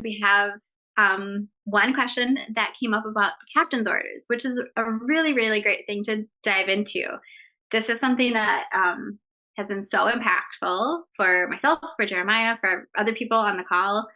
we have one question that came up about the captain's orders, which is a really, really great thing to dive into. This is something that has been so impactful for myself, for Jeremiah, for other people on the call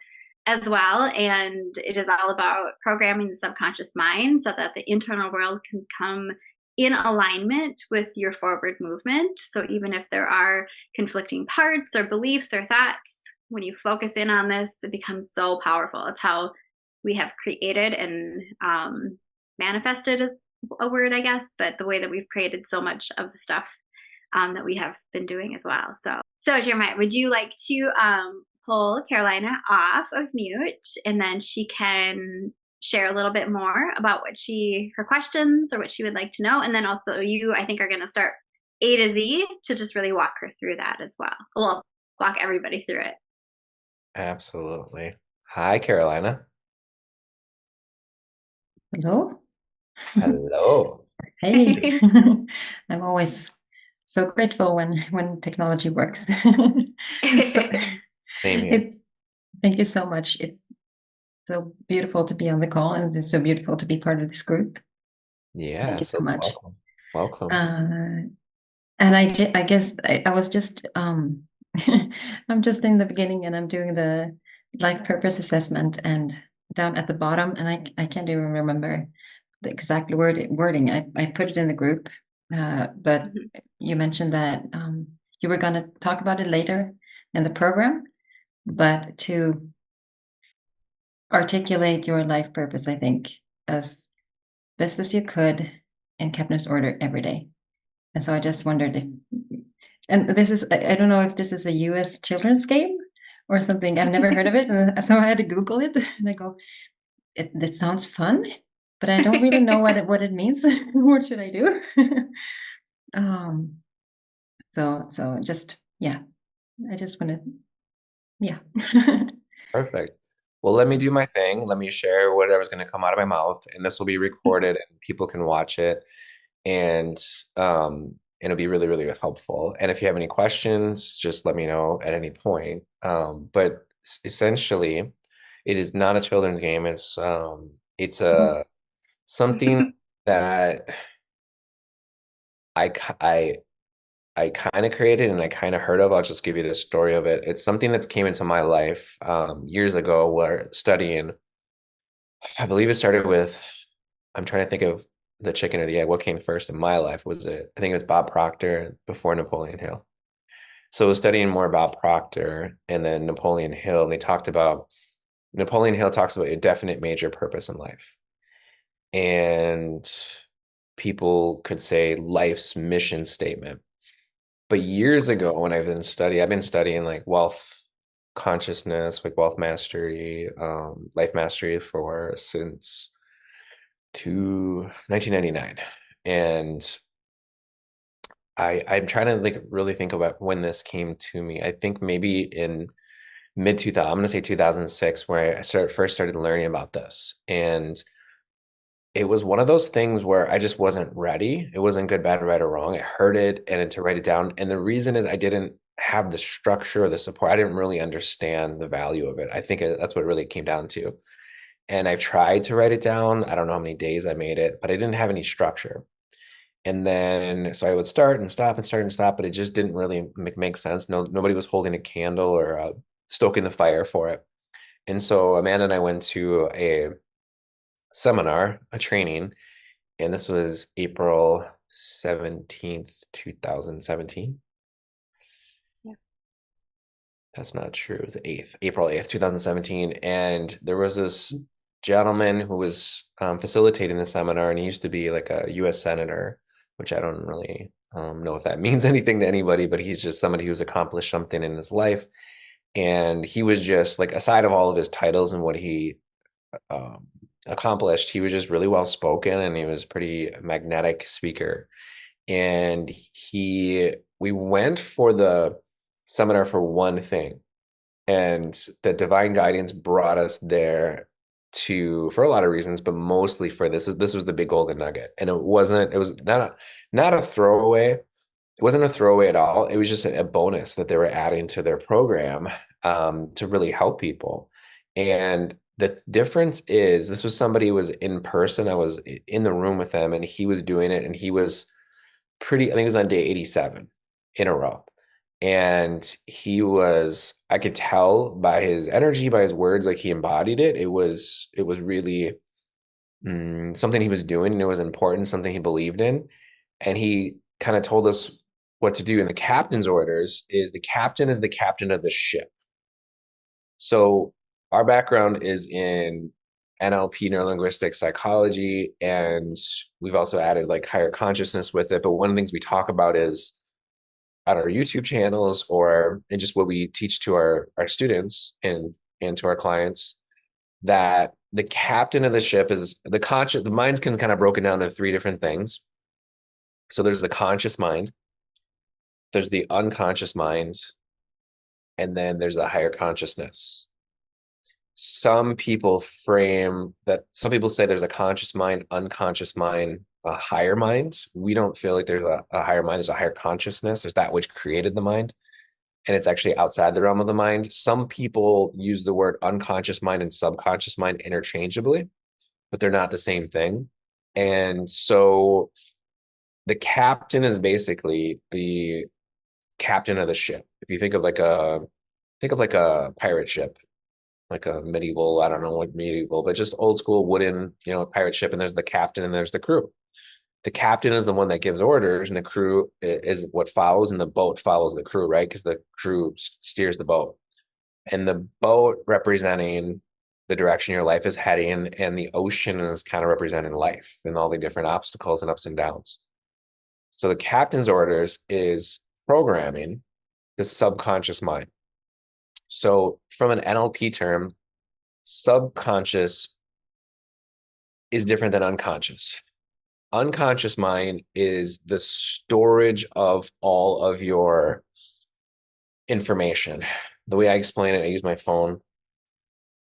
as well. And it is all about programming the subconscious mind so that the internal world can come in alignment with your forward movement. So even if there are conflicting parts or beliefs or thoughts, when you focus in on this, it becomes so powerful. It's how we have created and manifested is a word, I guess, but the way that we've created so much of the stuff that we have been doing as well. So Jeremiah, would you like to pull Carolina off of mute, and then she can share a little bit more about her questions or what she would like to know. And then also you, I think, are going to start A to Z to just really walk her through that as well. Well, walk everybody through it. Absolutely. Hi, Carolina. Hello. Hello. Hey. I'm always so grateful when technology works. So, Same here. thank you so much. It's so beautiful to be on the call, and it's so beautiful to be part of this group. Yeah, Thank you so much. welcome. Welcome. And I guess I was just I'm just in the beginning, and I'm doing the life purpose assessment, and down at the bottom, and I can't even remember the exact wording. I put it in the group, but you mentioned that you were going to talk about it later in the program, but to articulate your life purpose, I think, as best as you could in Kepner's order every day. And so I just wondered if, and this is, I don't know if this is a US children's game or something. I've never heard of it. And so I had to Google it, and I go, this sounds fun, but I don't really know what it means. What should I do? So just, yeah, I just want to, yeah. Perfect. Well, let me do my thing. Let me share whatever's going to come out of my mouth, and this will be recorded and people can watch it. And it'll be really, really helpful. And if you have any questions, just let me know at any point. But essentially, it is not a children's game. It's a something that I I kind of created and I kind of heard of. I'll just give you the story of it. It's something that's came into my life years ago where studying, I believe it started with, I'm trying to think of the chicken or the egg. What came first in my life? Was it, I think it was Bob Proctor before Napoleon Hill. So I was studying more about Proctor and then Napoleon Hill, and they talked about, Napoleon Hill talks about a definite major purpose in life. And people could say life's mission statement. But years ago, when I've been studying like wealth consciousness, like wealth mastery, life mastery for since 1999. And I'm trying to like really think about when this came to me. I think maybe in mid 2000, I'm going to say 2006, where first started learning about this. And it was one of those things where I just wasn't ready. It wasn't good, bad, right, or wrong. I heard it and then to write it down. And the reason is I didn't have the structure or the support. I didn't really understand the value of it. I think that's what it really came down to. And I've tried to write it down. I don't know how many days I made it, but I didn't have any structure. And then, so I would start and stop and start and stop, but it just didn't really make sense. Nobody was holding a candle or stoking the fire for it. And so Amanda and I went to a seminar, a training, and this was April 17th, 2017. Yeah. That's not true. It was the 8th, April 8th, 2017. And there was this gentleman who was facilitating the seminar, and he used to be like a US senator, which I don't really know if that means anything to anybody, but he's just somebody who's accomplished something in his life. And he was just like, aside of all of his titles and what he accomplished, he was just really well spoken and he was pretty magnetic speaker. And we went for the seminar for one thing, and the divine guidance brought us there for a lot of reasons, but mostly for this was the big golden nugget. And it was not a throwaway. It wasn't a throwaway at all. It was just a bonus that they were adding to their program to really help people. And the difference is, this was somebody who was in person. I was in the room with him and he was doing it, and he was I think it was on day 87 in a row. And I could tell by his energy, by his words, like he embodied it. It was really something he was doing, and it was important, something he believed in. And he kind of told us what to do. And the captain's orders is the captain is the captain of the ship. So our background is in NLP, neurolinguistic psychology, and we've also added like higher consciousness with it. But one of the things we talk about is at our YouTube channels, or in just what we teach to our students and to our clients, that the captain of the ship is the mind's can kind of broken down into three different things. So there's the conscious mind, there's the unconscious mind, and then there's the higher consciousness. Some people say there's a conscious mind, unconscious mind, a higher mind. We don't feel like there's a higher mind. There's a higher consciousness. There's that which created the mind, and it's actually outside the realm of the mind. Some people use the word unconscious mind and subconscious mind interchangeably, but they're not the same thing. And so the captain is basically the captain of the ship. If you think of like a pirate ship, like a medieval, I don't know what medieval, but just old school wooden, pirate ship. And there's the captain and there's the crew. The captain is the one that gives orders, and the crew is what follows, and the boat follows the crew, right? Because the crew steers the boat, and the boat representing the direction your life is heading, and the ocean is kind of representing life and all the different obstacles and ups and downs. So the captain's orders is programming the subconscious mind. So from an NLP term, subconscious is different than unconscious. Unconscious mind is the storage of all of your information. The way I explain it, I use my phone,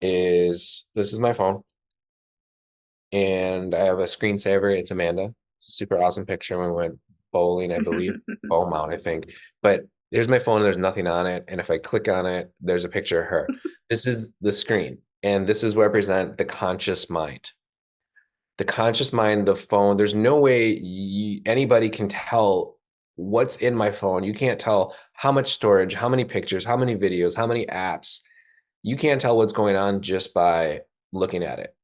this is my phone, and I have a screensaver. It's Amanda. It's a super awesome picture when we went bowling, I believe. Bowmount, I think. But there's my phone, there's nothing on it. And if I click on it, there's a picture of her. This is the screen. And this is represent the conscious mind. The conscious mind, the phone, there's no way anybody can tell what's in my phone. You can't tell how much storage, how many pictures, how many videos, how many apps. You can't tell what's going on just by looking at it.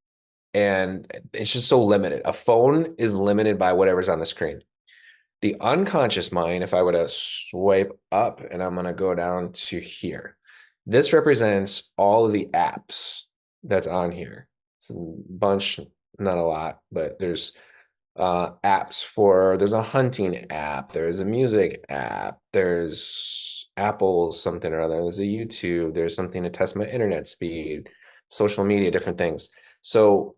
And it's just so limited. A phone is limited by whatever's on the screen. The unconscious mind, if I were to swipe up, and I'm going to go down to here, this represents all of the apps that's on here. It's a bunch, not a lot, but there's apps there's a hunting app, there's a music app, there's Apple something or other, there's a YouTube, there's something to test my internet speed, social media, different things. So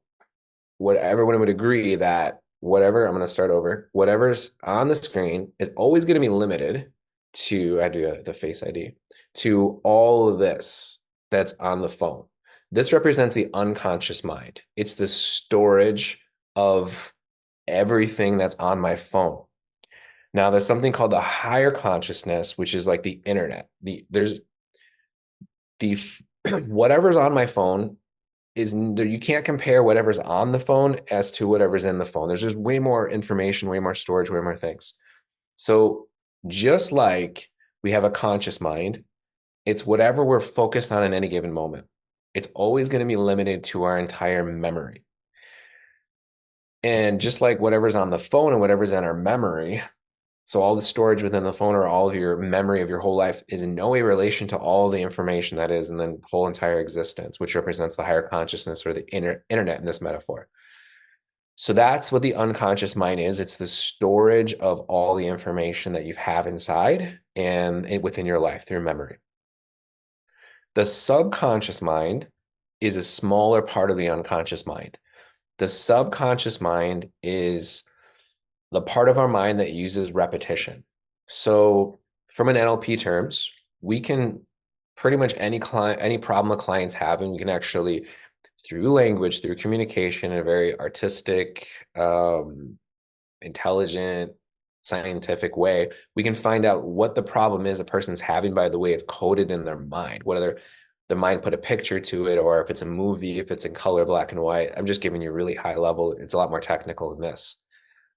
what everyone would agree that I'm going to start over, whatever's on the screen is always going to be limited to, I do the Face ID, to all of this that's on the phone. This represents the unconscious mind. It's the storage of everything that's on my phone. Now, there's something called the higher consciousness, which is like the internet. There's the whatever's on my phone you can't compare whatever's on the phone as to whatever's in the phone. There's just way more information, way more storage, way more things. So just like we have a conscious mind, it's whatever we're focused on in any given moment. It's always going to be limited to our entire memory. And just like whatever's on the phone and whatever's in our memory, so all the storage within the phone or all of your memory of your whole life is in no way relation to all the information that is in the whole entire existence, which represents the higher consciousness or the internet in this metaphor. So that's what the unconscious mind is. It's the storage of all the information that you have inside and within your life through memory. The subconscious mind is a smaller part of the unconscious mind. The subconscious mind is the part of our mind that uses repetition. So from an NLP terms, we can pretty much any problem a client's having, we can actually, through language, through communication in a very artistic, intelligent, scientific way, we can find out what the problem is a person's having by the way it's coded in their mind, whether the mind put a picture to it, or if it's a movie, if it's in color, black and white. I'm just giving you really high level. It's a lot more technical than this.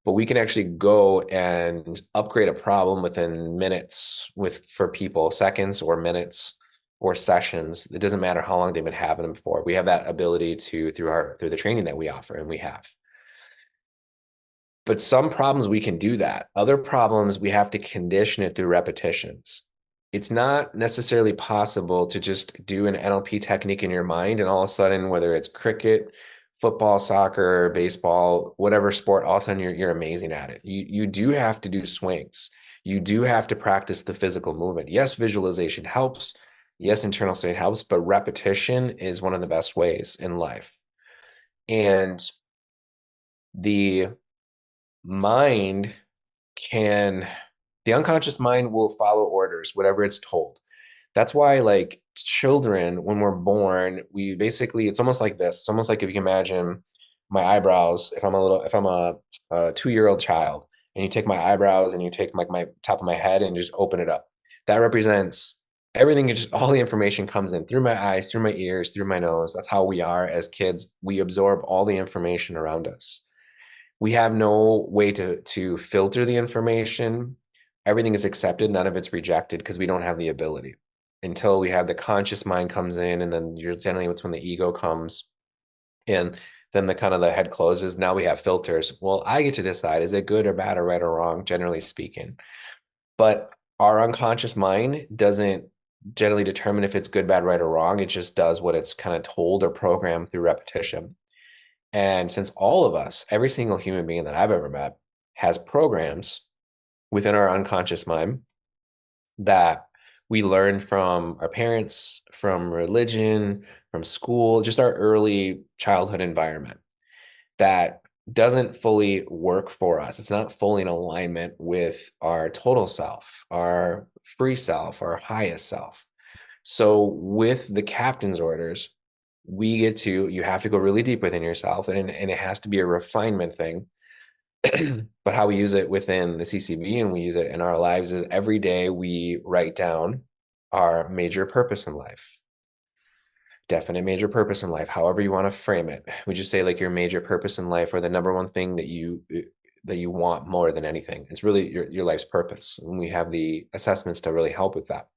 But we can actually go and upgrade a problem within minutes for people, seconds or minutes or sessions. It doesn't matter how long they've been having them for. We have that ability through the training that we offer, and we have. But some problems we can do that. Other problems we have to condition it through repetitions. It's not necessarily possible to just do an NLP technique in your mind and all of a sudden, whether it's cricket, football, soccer, baseball, whatever sport, all of a sudden you're amazing at it. You do have to do swings. You do have to practice the physical movement. Yes, visualization helps. Yes, internal state helps, but repetition is one of the best ways in life. And the mind the unconscious mind will follow orders, whatever it's told. That's why, like, children, when we're born, we basically, it's almost like this. It's almost like if you can imagine my eyebrows, if I'm a 2-year-old child, and you take my eyebrows and you take my top of my head and just open it up. That represents everything. Just all the information comes in through my eyes, through my ears, through my nose. That's how we are as kids. We absorb all the information around us. We have no way to filter the information. Everything is accepted, none of it's rejected, because we don't have the ability until we have the conscious mind comes in, and then you're generally, it's when the ego comes, and then the kind of the head closes. Now we have filters. Well, I get to decide, is it good or bad or right or wrong, generally speaking. But our unconscious mind doesn't generally determine if it's good, bad, right, or wrong. It just does what it's kind of told or programmed through repetition. And since all of us, every single human being that I've ever met, has programs within our unconscious mind that we learn from our parents, from religion, from school, just our early childhood environment, that doesn't fully work for us. It's not fully in alignment with our total self, our free self, our highest self. So with the captain's orders, you have to go really deep within yourself, and it has to be a refinement thing. But how we use it within the CCB and we use it in our lives is every day we write down our major purpose in life, definite major purpose in life, however you want to frame it. We just say like your major purpose in life, or the number one thing that you want more than anything. It's really your life's purpose. And we have the assessments to really help with that.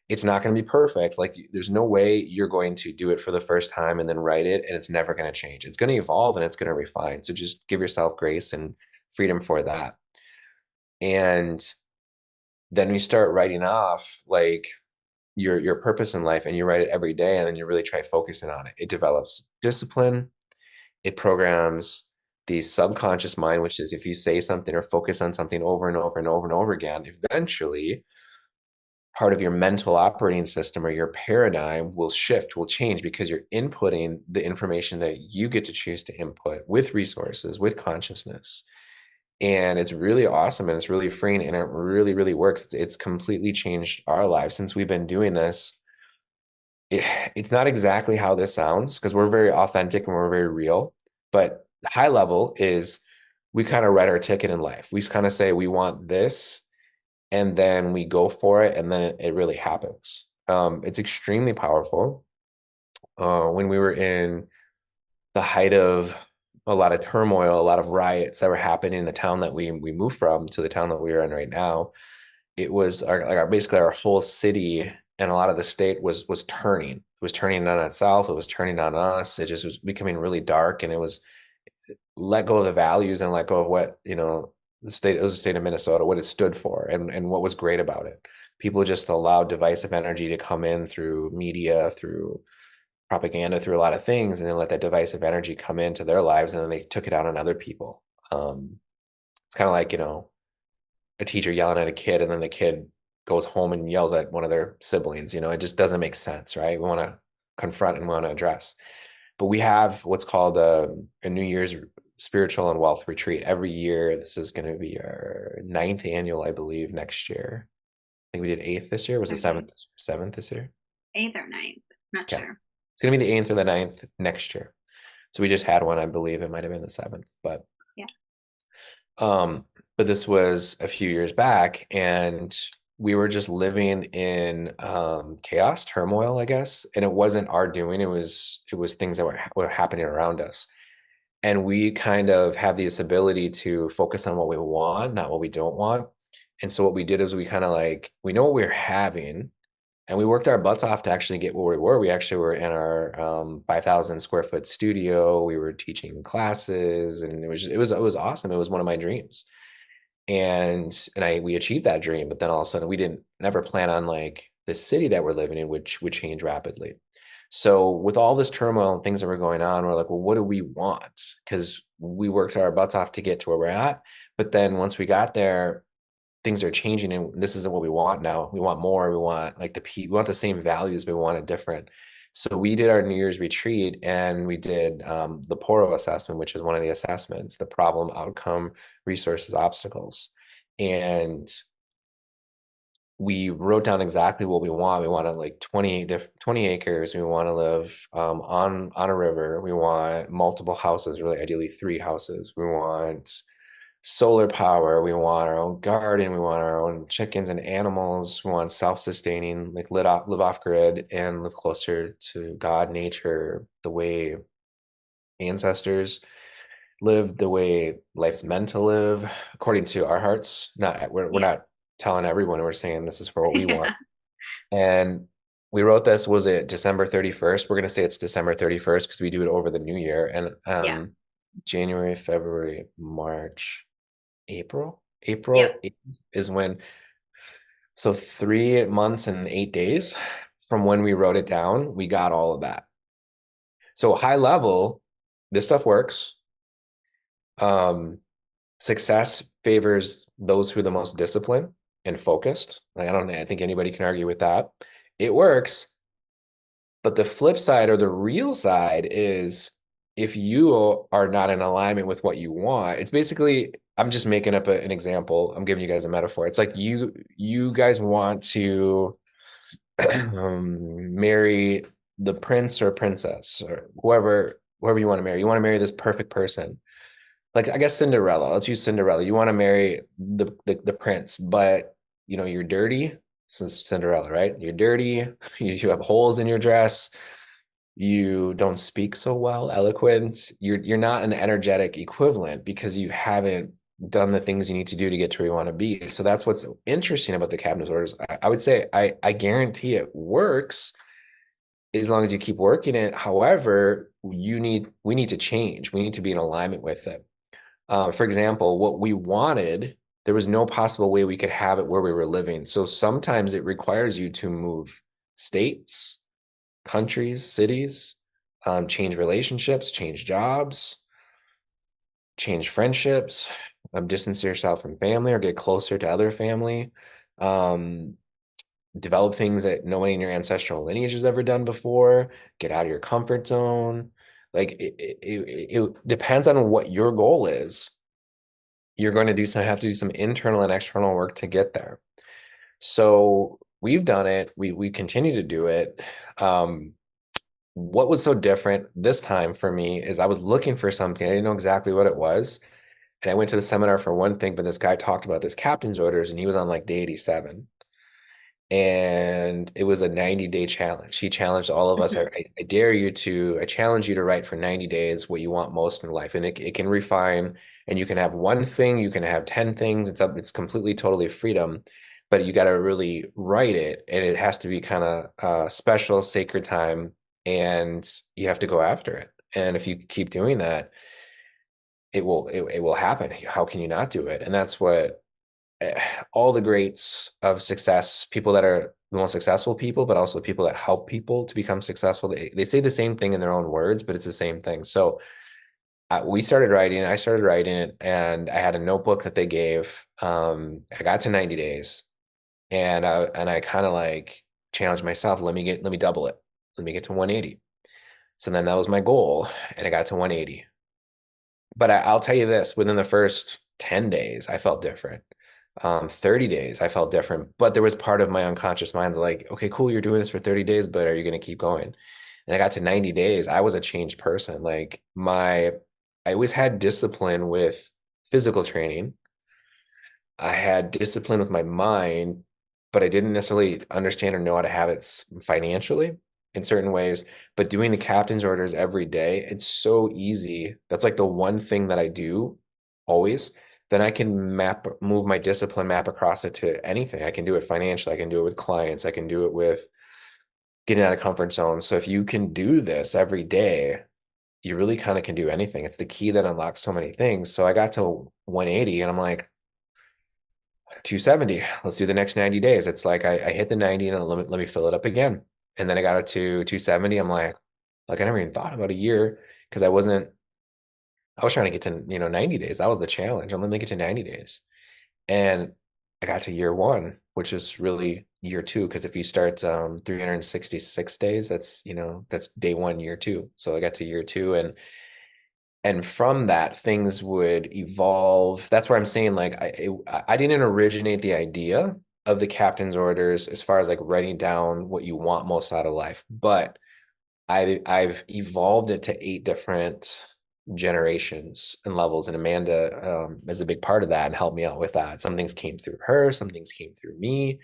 It's not going to be perfect. Like, there's no way you're going to do it for the first time and then write it and it's never going to change. It's going to evolve and it's going to refine. So just give yourself grace and freedom for that. And then we start writing off like your purpose in life, and you write it every day, and then you really try focusing on it. It develops discipline. It programs the subconscious mind, which is if you say something or focus on something over and over and over and over again, eventually part of your mental operating system or your paradigm will shift, will change, because you're inputting the information that you get to choose to input with resources, with consciousness. And it's really awesome, and it's really freeing, and it really, really works. It's completely changed our lives since we've been doing this. It's not exactly how this sounds, because we're very authentic and we're very real, but high level is we kind of write our ticket in life. We kind of say we want this, and then we go for it, and then it really happens. It's extremely powerful. When we were in the height of a lot of turmoil, a lot of riots that were happening in the town that we moved from to the town that we are in right now, it was basically our whole city and a lot of the state was turning. It was turning on itself. It was turning on us. It just was becoming really dark, and it was let go of the values and let go of what, it was the state of Minnesota, what it stood for, and what was great about it. People just allowed divisive energy to come in through media, through propaganda, through a lot of things, and then let that divisive energy come into their lives, and then they took it out on other people. It's kind of like, a teacher yelling at a kid, and then the kid goes home and yells at one of their siblings. It just doesn't make sense, right? We want to confront and we want to address. But we have what's called a New Year's spiritual and wealth retreat every year. This is going to be our 9th annual, I believe, next year. I think we did 8th this year. Was it 7th this year? 8th or 9th, not sure. It's going to be the 8th or the 9th next year. So we just had one, I believe it might have been the 7th, but yeah. But this was a few years back, and we were just living in chaos, turmoil, I guess. And it wasn't our doing. It was things that were happening around us. And we kind of have this ability to focus on what we want, not what we don't want. And so what we did is we kind of like, we know what we're having, and we worked our butts off to actually get where we were. We actually were in our 5,000 square foot studio. We were teaching classes, and it was awesome. It was one of my dreams, and we achieved that dream. But then all of a sudden, we didn't never plan on like the city that we're living in, which would change rapidly. So with all this turmoil and things that were going on, we're like, well, what do we want? Because we worked our butts off to get to where we're at. But then once we got there, things are changing, and this isn't what we want now. We want more. We want like we want the same values, but we want it different. So we did our New Year's retreat, and we did the PORO assessment, which is one of the assessments, the problem, outcome, resources, obstacles. And we wrote down exactly what we want. We want to like 20 acres. We want to live on a river. We want multiple houses, really ideally 3 houses. We want solar power. We want our own garden. We want our own chickens and animals. We want self-sustaining, like live off grid and live closer to God, nature, the way ancestors live, the way life's meant to live, according to our hearts. We're Yeah. not telling everyone. We're saying this is for what we want. And we wrote this, was it December 31st? We're going to say it's December 31st because we do it over the new year. And Yeah. January, February, March, April. Yep. April is when, so 3 months and 8 days from when we wrote it down, we got all of that. So high level, this stuff works. Success favors those who are the most disciplined and focused. Like, I think anybody can argue with that. It works. But the flip side, or the real side, is if you are not in alignment with what you want, it's basically, I'm just making up an example. I'm giving you guys a metaphor. It's like you guys want to marry the prince or princess or whoever you want to marry. You want to marry this perfect person. Like, I guess Cinderella. Let's use Cinderella. You want to marry the prince, but you're dirty. Since Cinderella, right? You're dirty. You have holes in your dress. You don't speak so well, eloquent. You're not an energetic equivalent because you haven't done the things you need to do to get to where you want to be. So that's what's interesting about the cabinet disorders. I would say I guarantee it works as long as you keep working it. However, we need to change. We need to be in alignment with it. For example, what we wanted, there was no possible way we could have it where we were living. So sometimes it requires you to move states, countries, cities, change relationships, change jobs, change friendships, distance yourself from family or get closer to other family, um, develop things that nobody in your ancestral lineage has ever done before, get out of your comfort zone. Like it depends on what your goal is. You're going to have to do some internal and external work to get there. So we've done it. We continue to do it. What was so different this time for me is I was looking for something. I didn't know exactly what it was. And I went to the seminar for one thing, but this guy talked about this captain's orders, and he was on like day 87. And it was a 90-day challenge. He challenged all of us. Mhm. I challenge you to write for 90 days what you want most in life. And it can refine, and you can have one thing, you can have 10 things. It's completely, totally freedom, but you got to really write it. And it has to be kind of special, sacred time. And you have to go after it. And if you keep doing that, it will happen. How can you not do it? And that's what all the greats of success, people that are the most successful people, but also people that help people to become successful, they say the same thing in their own words, but it's the same thing. So I started writing it, and I had a notebook that they gave. I got to 90 days, and I kind of like challenged myself. Let me double it. Let me get to 180. So then that was my goal, and I got to 180. But I'll tell you this, within the first 10 days, I felt different. 30 days, I felt different. But there was part of my unconscious mind's like, okay, cool, you're doing this for 30 days, but are you going to keep going? And I got to 90 days, I was a changed person. I always had discipline with physical training. I had discipline with my mind, but I didn't necessarily understand or know how to have it financially in certain ways. But doing the captain's orders every day, it's so easy. That's like the one thing that I do always. Then I can move my discipline map across it to anything. I can do it financially. I can do it with clients. I can do it with getting out of comfort zone. So if you can do this every day, you really kind of can do anything. It's the key that unlocks so many things. So I got to 180 and I'm like, 270. Let's do the next 90 days. It's like I hit the 90 and let me fill it up again. And then I got it to 270. I'm like I never even thought about a year because I was trying to get to, 90 days. That was the challenge. Let me get to 90 days. And I got to year one, which is really year two. Because if you start 366 days, that's day one, year two. So I got to year two, and from that things would evolve. That's where I'm saying, like, I didn't originate the idea of the captain's orders as far as like writing down what you want most out of life, but I've evolved it to 8 different generations and levels, and Amanda is a big part of that and helped me out with that. Some things came through her, some things came through me,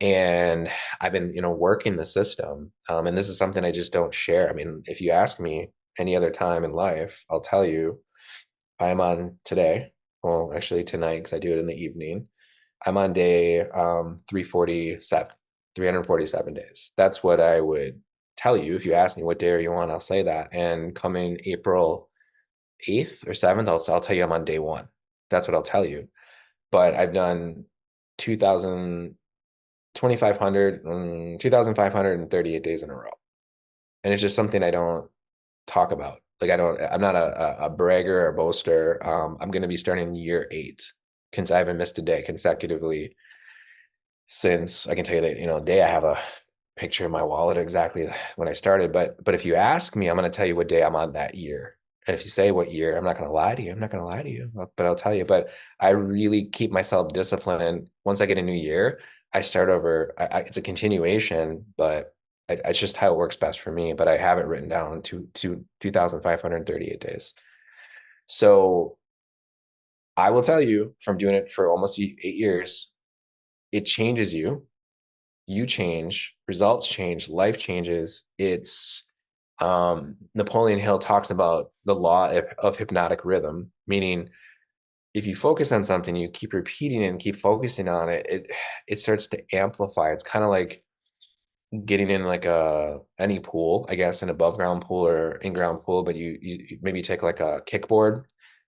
and I've been working the system, and this is something I just don't share. I mean, if you ask me any other time in life, I'll tell you I'm on today, well, actually tonight, because I do it in the evening. I'm on day 347, 347 days. That's what I would tell you. If you ask me what day are you on, I'll say that. And coming April 8th or 7th, I'll tell you I'm on day one. That's what I'll tell you. But I've done 2,000, 2,500, 2,538 days in a row. And it's just something I don't talk about. Like I'm not a bragger or a boaster. I'm going to be starting year 8 since I haven't missed a day consecutively since. I can tell you that, day I have a picture in my wallet exactly when I started. But if you ask me, I'm going to tell you what day I'm on that year. And if you say what year, I'm not going to lie to you. I'm not going to lie to you, but I'll tell you. But I really keep myself disciplined. Once I get a new year, I start over. It's a continuation, but it's just how it works best for me. But I have it written down to 2,538 days. So I will tell you, from doing it for almost 8 years, it changes you. You change, results change, life changes. It's Napoleon Hill talks about the law of hypnotic rhythm, meaning if you focus on something, you keep repeating it and keep focusing on it, it starts to amplify. It's kind of like getting in like any pool, I guess, an above ground pool or in ground pool, but you maybe take like a kickboard,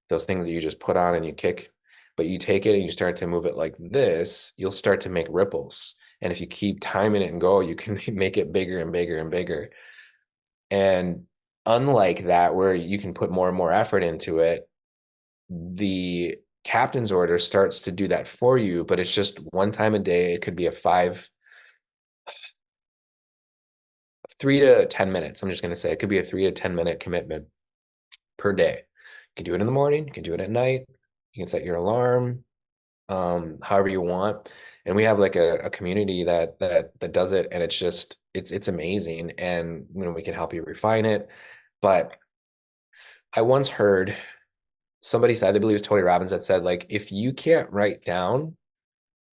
those things that you just put on and you kick, but you take it and you start to move it like this, you'll start to make ripples. And if you keep timing it and go, you can make it bigger and bigger and bigger. And unlike that, where you can put more and more effort into it, the captain's order starts to do that for you, but it's just one time a day. It could be a 3 to 10 minutes. I'm just going to say it could be a 3 to 10 minute commitment per day. You can do it in the morning, you can do it at night, you can set your alarm, however you want. And we have like a community that does it, and it's amazing. And we can help you refine it. But I once heard somebody said, I believe it was Tony Robbins, that said, like, if you can't write down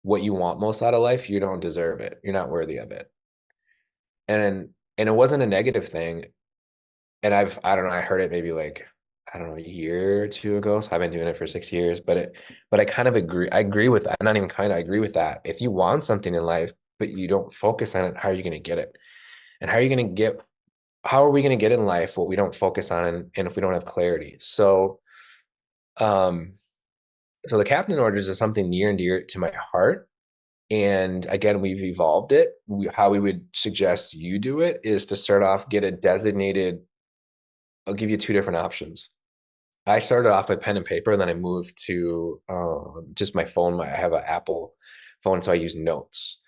what you want most out of life, you don't deserve it. You're not worthy of it. And it wasn't a negative thing. And I don't know, I heard it maybe like, I don't know, a year or two ago. So I've been doing it for 6 years, but I kind of agree. I agree with that. Not even kind of, I agree with that. If you want something in life, but you don't focus on it, how are you going to get it? And how are we going to get in life what we don't focus on, and if we don't have clarity? Um, so the captain orders is something near and dear to my heart. And again, we've evolved it. How we would suggest you do it is to start off, get a designated. I'll give you 2 different options. I started off with pen and paper, and then I moved to just my phone. I have an Apple phone, so I use notes.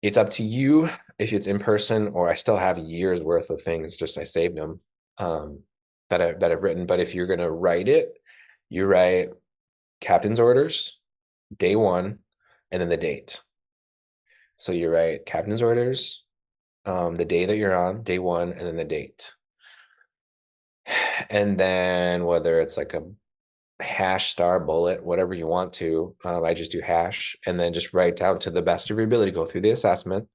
It's up to you if it's in person, or I still have years worth of things. Just I saved them that I've written. But if you're gonna write it, you write captain's orders, day one, and then the date. So you write captain's orders, the day that you're on, day one, and then the date. And then whether it's like a hash, star, bullet, whatever you want to. I just do hash, and then just write down to the best of your ability. Go through the assessment,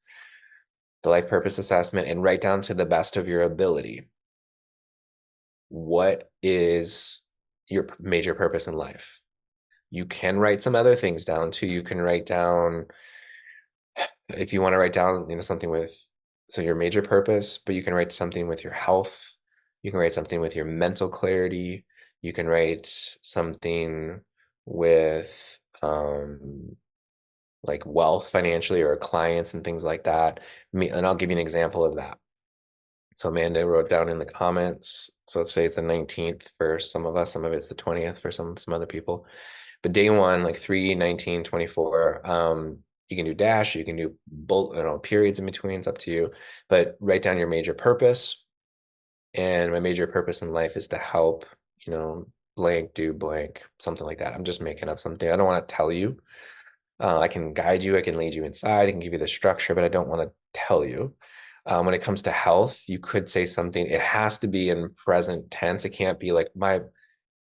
the life purpose assessment, and write down to the best of your ability. What is your major purpose in life? You can write some other things down too. You can write down, if you want to write down, something with, so your major purpose, but you can write something with your health. You can write something with your mental clarity. You can write something with like wealth financially, or clients and things like that. And I'll give you an example of that. So Amanda wrote down in the comments. So let's say it's the 19th for some of us, some of it's the 20th for some other people. But day one, like 3, 19, 24, you can do dash, you can do periods in between, it's up to you. But write down your major purpose. And my major purpose in life is to help, blank, do blank, something like that. I'm just making up something. I don't want to tell you. I can guide you, I can lead you inside, I can give you the structure, but I don't want to tell you. When it comes to health, you could say something, it has to be in present tense. It can't be like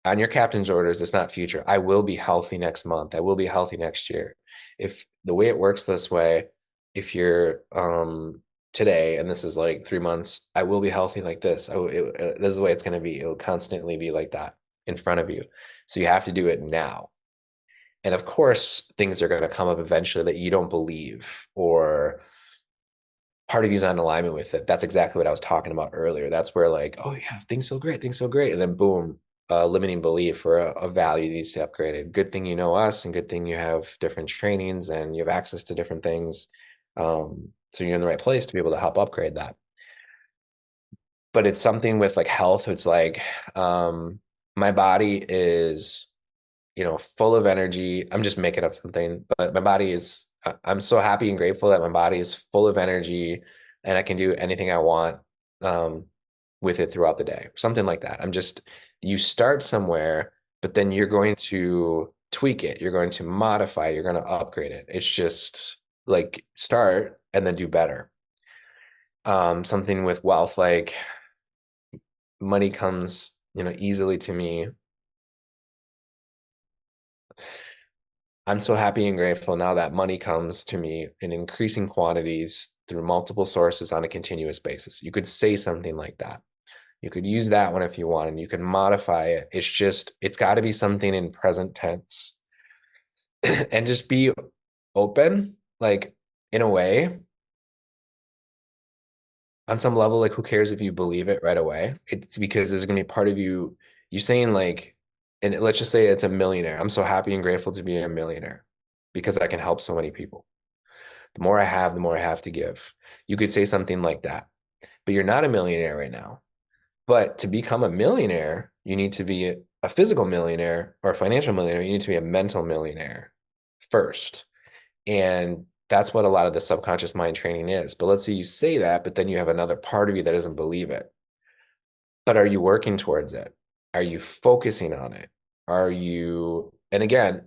on your captain's orders, it's not future. I will be healthy next month. I will be healthy next year. If the way it works this way, if you're today, and this is like 3 months, I will be healthy like this. This is the way it's going to be. It will constantly be like that in front of you. So you have to do it now. And of course, things are going to come up eventually that you don't believe, or part of you's on alignment with it. That's exactly what I was talking about earlier. That's where, like, oh yeah, things feel great, things feel great. And then boom, limiting belief, or a value needs to be upgraded. Good thing you know us, and good thing you have different trainings and you have access to different things. So you're in the right place to be able to help upgrade that. But it's something with like health. It's like, my body is, full of energy. I'm just making up something, but my body is, I'm so happy and grateful that my body is full of energy, and I can do anything I want with it throughout the day, something like that. You start somewhere, but then you're going to tweak it. You're going to modify, you're going to upgrade it. It's just like start and then do better. Something with wealth, like money comes, easily to me. I'm so happy and grateful now that money comes to me in increasing quantities through multiple sources on a continuous basis. You could say something like that. You could use that one if you want, and you can modify it. It's got to be something in present tense and just be open, like, in a way, on some level, like, who cares if you believe it right away? It's because there's going to be part of you saying, like, and let's just say it's a millionaire. I'm so happy and grateful to be a millionaire because I can help so many people. The more I have, the more I have to give. You could say something like that, but you're not a millionaire right now. But to become a millionaire, you need to be a physical millionaire or a financial millionaire. You need to be a mental millionaire first. And that's what a lot of the subconscious mind training is. But let's say you say that, but then you have another part of you that doesn't believe it. But are you working towards it? Are you focusing on it? And again,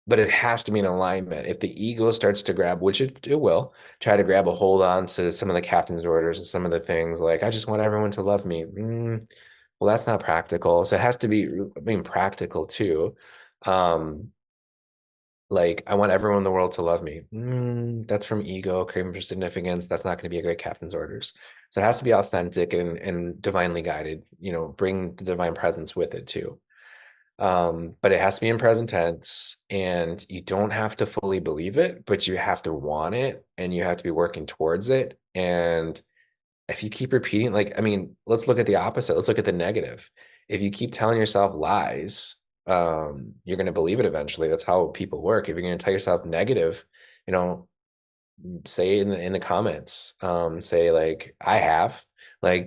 but it has to be in alignment. If the ego starts to grab, which it will, try to grab a hold on to some of the captain's orders and some of the things like, I just want everyone to love me. Well, that's not practical. So it has to be, practical too. Like, I want everyone in the world to love me. That's from ego, craving for significance. That's not going to be a great captain's orders. So it has to be authentic and divinely guided, bring the divine presence with it too. But it has to be in present tense, and you don't have to fully believe it, but you have to want it, and you have to be working towards it. And if you keep repeating, like, let's look at the opposite. Let's look at the negative. If you keep telling yourself lies, you're going to believe it eventually. That's how people work. If you're going to tell yourself negative, say in the comments, say like,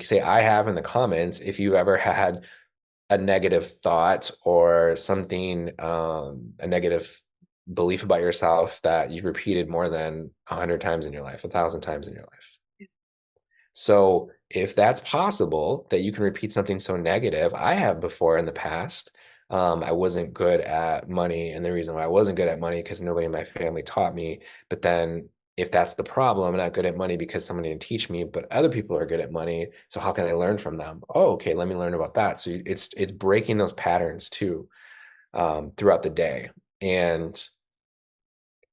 say I have in the comments, if you've ever had a negative thought or something, a negative belief about yourself that you've repeated more than 100 times in your life, 1,000 times in your life. So if that's possible, that you can repeat something so negative, I have before in the past. I wasn't good at money, and the reason why I wasn't good at money because nobody in my family taught me. But then if that's the problem, I'm not good at money because someone didn't teach me, but other people are good at money. So how can I learn from them? Oh, okay, let me learn about that. So it's breaking those patterns too. throughout the day. And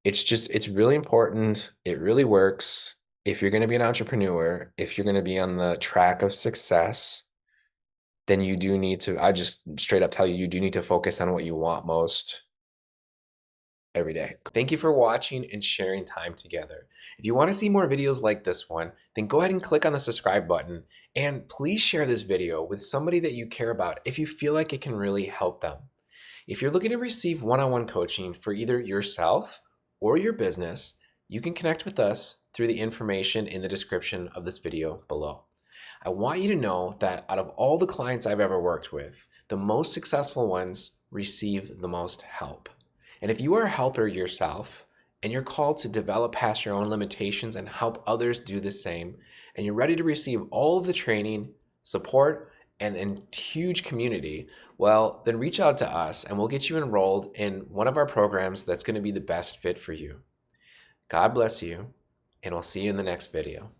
it's really important. It really works. If you're going to be an entrepreneur, if you're going to be on the track of success, then you do need to, I just straight up tell you, you do need to focus on what you want most every day. Thank you for watching and sharing time together. If you want to see more videos like this one, then go ahead and click on the subscribe button, and please share this video with somebody that you care about if you feel like it can really help them. If you're looking to receive one-on-one coaching for either yourself or your business, you can connect with us through the information in the description of this video below. I want you to know that out of all the clients I've ever worked with, the most successful ones receive the most help. And if you are a helper yourself and you're called to develop past your own limitations and help others do the same, and you're ready to receive all of the training, support, and huge community, well, then reach out to us and we'll get you enrolled in one of our programs that's going to be the best fit for you. God bless you, and we'll see you in the next video.